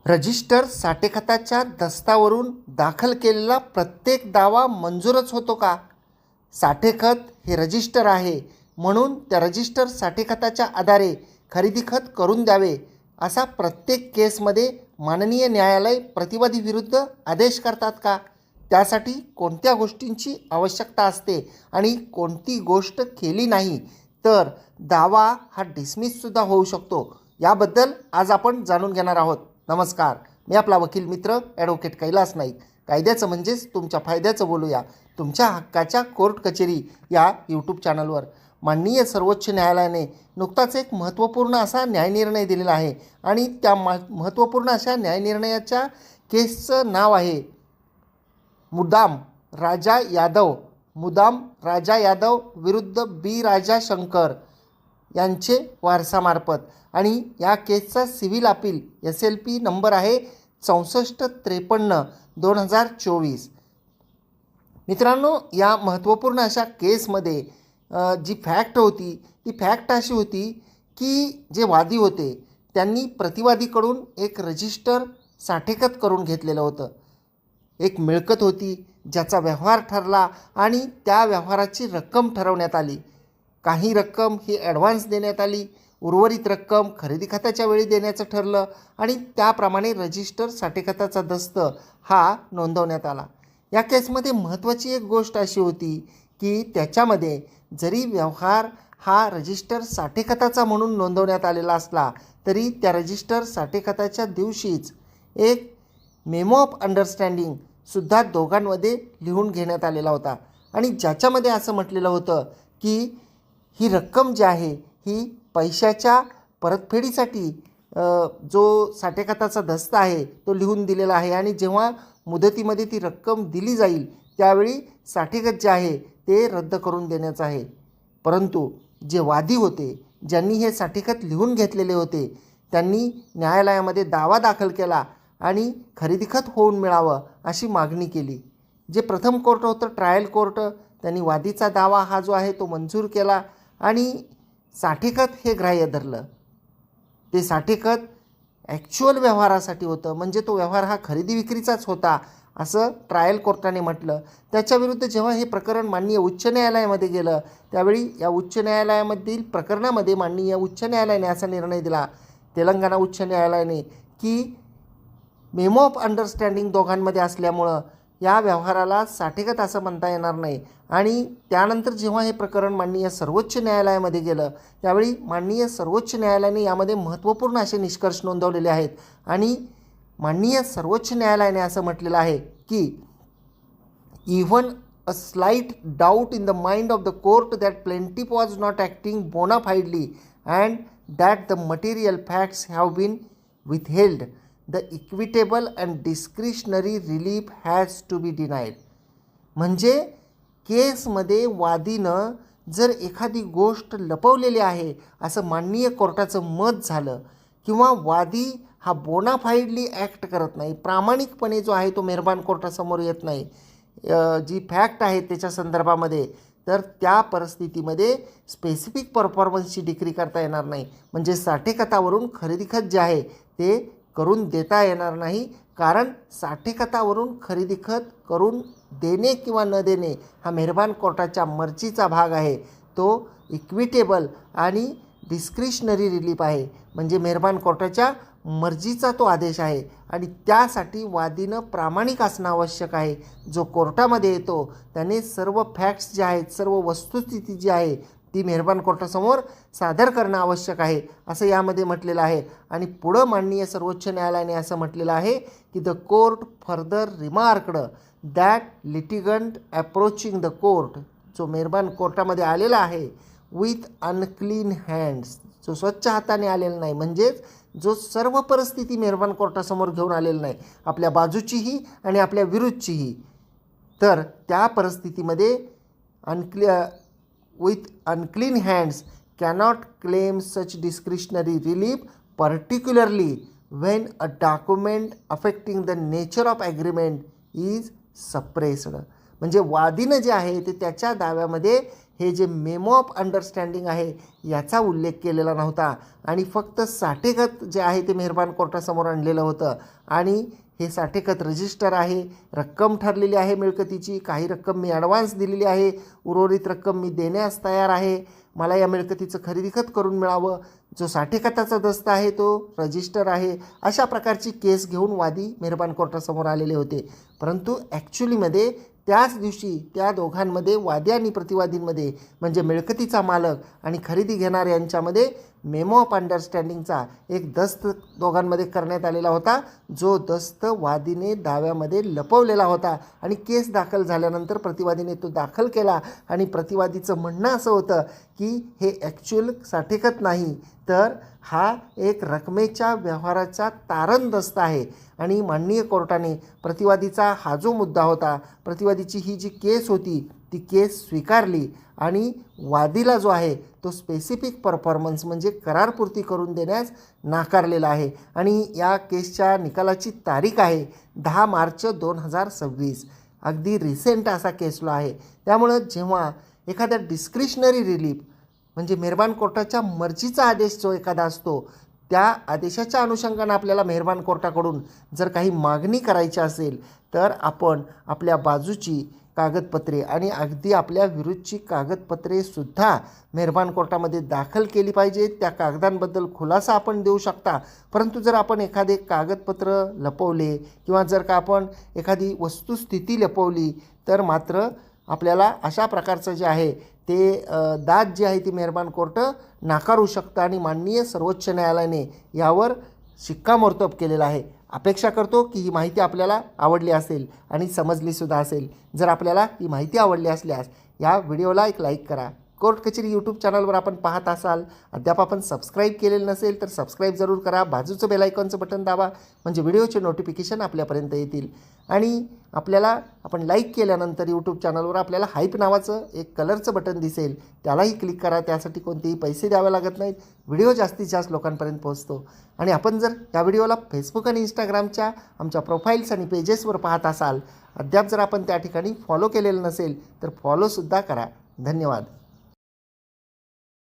Register साठेखताच्या दस्तावरून दाखल केलेला प्रत्येक दावा मंजूरच होतो का? साठेखत हे रजिस्टर आहे, म्हणून त्या रजिस्टर साठेखताच्या आधारे खरेदी खत करून द्यावे असा प्रत्येक केसमध्ये माननीय न्यायालय प्रतिवादी विरुद्ध आदेश करतात का? त्यासाठी कोणत्या गोष्टींची आवश्यकता असते आणि कोणती गोष्ट केली नाही तर दावा हा डिसमिससुद्धा होऊ शकतो, याबद्दल आज आपण जाणून घेणार आहोत. नमस्कार, मी आपला वकील मित्र ॲडव्होकेट कैलास नाईक. कायद्याचं म्हणजेच तुमच्या फायद्याचं बोलूया तुमच्या हक्काच्या कोर्ट कचेरी या यूट्यूब चॅनलवर. माननीय सर्वोच्च न्यायालयाने नुकताच एक महत्त्वपूर्ण असा न्यायनिर्णय दिलेला आहे आणि त्या महत्त्वपूर्ण अशा न्यायनिर्णयाच्या केसचं नाव आहे मुदाम राजा यादव विरुद्ध बी राजा शंकर यांचे वारसामार्फत. आणि या केसचा सिव्हिल अपील SLP नंबर आहे 6453/2024. मित्रांनो, या महत्त्वपूर्ण अशा केसमध्ये जी फॅक्ट होती ती फॅक्ट अशी होती की जे वादी होते त्यांनी प्रतिवादीकडून एक रजिस्टर साठेखत करून घेतलेलं होतं. एक मिळकत होती ज्याचा व्यवहार ठरला आणि त्या व्यवहाराची रक्कम ठरवण्यात आली. काही रक्कम ही ॲडव्हान्स देण्यात आली, उर्वरित रक्कम खरेदी खताच्या वेळी देण्याचं ठरलं आणि त्याप्रमाणे रजिस्टर साठेखताचा दस्त हा नोंदवण्यात आला. या केसमध्ये महत्त्वाची एक गोष्ट अशी होती की त्याच्यामध्ये जरी व्यवहार हा रजिस्टर साठेखताचा म्हणून नोंदवण्यात आलेला असला तरी त्या रजिस्टर साठेखताच्या दिवशीच एक मेमो ऑफ अंडरस्टँडिंगसुद्धा दोघांमध्ये लिहून घेण्यात आलेला होता आणि ज्याच्यामध्ये असं म्हटलेलं होतं की ही रक्कम जी आहे ही पैशाच्या परतफेडीसाठी जो साठेखताचा दस्त आहे तो लिहून दिलेला आहे आणि जेव्हा मुदतीमध्ये ती रक्कम दिली जाईल त्यावेळी साठेखत जे आहे ते रद्द करून देण्याचं आहे. परंतु जे वादी होते, ज्यांनी हे साठेखत लिहून घेतलेले होते, त्यांनी न्यायालयामध्ये दावा दाखल केला आणि खरेदी खत होऊन मिळावं अशी मागणी केली. जे प्रथम कोर्ट होतं, ट्रायल कोर्ट, त्यांनी वादीचा दावा हा जो आहे तो मंजूर केला आणि साठेखत हे ग्राह्य धरलं. ते साठेखत ॲक्च्युअल व्यवहारासाठी होतं, म्हणजे तो व्यवहार हा खरेदी विक्रीचाच होता असं ट्रायल कोर्टाने म्हटलं. त्याच्याविरुद्ध जेव्हा हे प्रकरण माननीय उच्च न्यायालयामध्ये गेलं त्यावेळी या उच्च न्यायालयामधील प्रकरणामध्ये माननीय उच्च न्यायालयाने असा निर्णय दिला, तेलंगणा उच्च न्यायालयाने, की मेमो ऑफ अंडरस्टँडिंग दोघांमध्ये असल्यामुळं या व्यवहाराला साठेखत असं म्हणता येणार नाही. आणि त्यानंतर जेव्हा हे प्रकरण माननीय सर्वोच्च न्यायालयामध्ये गेलं त्यावेळी माननीय सर्वोच्च न्यायालयाने यामध्ये महत्त्वपूर्ण असे निष्कर्ष नोंदवलेले आहेत आणि माननीय सर्वोच्च न्यायालयाने असं म्हटलेलं आहे की even a slight doubt in the mind of the court that plaintiff was not acting bona fidely and that the material facts have been withheld, the equitable and discretionary relief has to be denied. म्हणजे केसमध्ये वादीनं जर एखादी गोष्ट लपवलेली आहे असं माननीय कोर्टाचं मत झालं किंवा वादी हा बोनाफाईडली ॲक्ट करत नाही, प्रामाणिकपणे जो आहे तो मेहरबान कोर्टासमोर येत नाही जी फॅक्ट आहे त्याच्या संदर्भामध्ये, तर त्या परिस्थितीमध्ये स्पेसिफिक परफॉर्मन्सची डिक्री करता येणार नाही. म्हणजे साठेखतावरून खरेदी खत जे आहे ते करून देता येणार नाही, कारण साठेखतावरून खरेदी खत करून देणे किंवा न देणे हा मेहरबान कोर्टाच्या मर्जीचा भाग आहे. तो इक्विटेबल आणि डिस्क्रिशनरी रिलीफ आहे, म्हणजे मेहरबान कोर्टाच्या मर्जीचा तो आदेश आहे आणि त्यासाठी वादीनं प्रामाणिक असणं आवश्यक आहे. जो कोर्टामध्ये येतो त्याने सर्व फॅक्ट्स जे आहेत, सर्व वस्तुस्थिती जी आहे ती मेहरबान कोर्टासमोर सादर करणं आवश्यक आहे असं यामध्ये म्हटलेलं आहे. आणि पुढं माननीय सर्वोच्च न्यायालयाने असं म्हटलेलं आहे की the court further remarked that litigant approaching the court, जो मेहरबान कोर्टामध्ये आलेला आहे विथ अनक्लीन हँड्स, जो स्वच्छ हाताने आलेला नाही, म्हणजेच जो सर्व परिस्थिती मेहरबान कोर्टासमोर घेऊन आलेला नाही, आपल्या बाजूचीही आणि आपल्या विरुद्धचीही, तर त्या परिस्थितीमध्ये with unclean hands cannot claim such discretionary relief, particularly when a document affecting the nature of agreement is suppressed. म्हणजे वादीनं जे आहे ते त्याच्या दाव्यामध्ये हे जे मेमो ऑफ अंडरस्टँडिंग आहे याचा उल्लेख केलेला नव्हता आणि फक्त साठेखत जे आहे ते मेहरबान कोर्टासमोर आणलेलं होतं. आणि हे साठेखत रजिस्टर आहे, रक्कम ठरलेली आहे मिळकतीची, काही रक्कम मी ॲडव्हान्स दिलेली आहे, उर्वरित रक्कम मी देण्यास तयार आहे, मला या मिळकतीचं खरेदीखत करून मिळावं, जो साठेखताचा दस्त आहे तो रजिस्टर आहे. अशा प्रकारची केस घेऊन वादी मेहरबान कोर्टासमोर आलेले होते. परंतु ॲक्च्युलीमध्ये त्याच दिवशी त्या दोघांमध्ये वादी आणि प्रतिवादींमध्ये म्हणजे मिळकतीचा मालक आणि खरेदी घेणार यांच्यामध्ये मेमो ऑफ अंडरस्टँडिंगचा एक दस्त दोघांमध्ये करण्यात आलेला होता, जो दस्त वादीने दाव्यामध्ये लपवलेला होता. आणि केस दाखल झाल्यानंतर प्रतिवादीने तो दाखल केला आणि प्रतिवादीचं म्हणणं असं होतं की हे ॲक्च्युअल साठेखत नाही, तर हा एक रकमेच्या व्यवहाराचा तारण दस्त आहे. आणि माननीय कोर्टाने प्रतिवादीचा हा जो मुद्दा होता, प्रतिवादीची ही जी केस होती ती केस स्वीकारली आणि वादीला जो आहे तो स्पेसिफिक परफॉर्मन्स म्हणजे करारपूर्ती करून देण्यास नाकारलेला आहे. आणि या केसच्या निकालाची तारीख आहे 10 मार्च 2026. अगदी रिसेंट असा केस लॉ आहे. त्यामुळं जेव्हा एखाद्या डिस्क्रिशनरी रिलीफ म्हणजे मेहरबान कोर्टाच्या मर्जीचा आदेश जो एखादा असतो, त्या आदेशाच्या अनुषंगानं आपल्याला मेहरबान कोर्टाकडून जर काही मागणी करायची असेल तर आपण आपल्या बाजूची कागदपत्रे आणि अगदी आपल्या विरुद्धची कागदपत्रेसुद्धा मेहरबान कोर्टामध्ये दाखल केली पाहिजेत. त्या कागदांबद्दल खुलासा आपण देऊ शकता. परंतु जर आपण एखादे कागदपत्र लपवले किंवा जर का आपण एखादी वस्तुस्थिती लपवली तर मात्र आपल्याला अशा प्रकारचं जे आहे ते दाद जी आहे ती मेहरबान कोर्ट नाकारू शकतं. आणि माननीय सर्वोच्च न्यायालयाने यावर शिक्कामोर्तब केलेला आहे. अपेक्षा करतो की ही माहिती आपल्याला आवडली असेल आणि समजलीसुद्धा असेल. जर आपल्याला ही माहिती आवडली असल्यास या व्हिडिओला एक लाईक करा. कोर्ट कचेरी यूट्यूब चॅनलवर आपण पाहत असाल, अद्याप आपण सबस्क्राईब केलेलं नसेल तर सबस्क्राईब जरूर करा. बाजूचं बेल आयकॉनचं बटन दाबा म्हणजे व्हिडिओचे नोटिफिकेशन आपल्यापर्यंत येतील. आणि आपल्याला आपण लाईक केल्यानंतर यूट्यूब चॅनलवर आपल्याला हाईप नावाचं एक कलरचं बटन दिसेल, त्यालाही क्लिक करा. त्यासाठी कोणतेही पैसे द्यावे लागत नाहीत. व्हिडिओ जास्तीत जास्त लोकांपर्यंत पोहोचतो. आणि आपण जर या व्हिडिओला फेसबुक आणि इंस्टाग्रामच्या आमच्या प्रोफाईल्स आणि पेजेसवर पाहत असाल, अद्याप जर आपण त्या ठिकाणी फॉलो केलेलं नसेल तर फॉलोसुद्धा करा. धन्यवाद.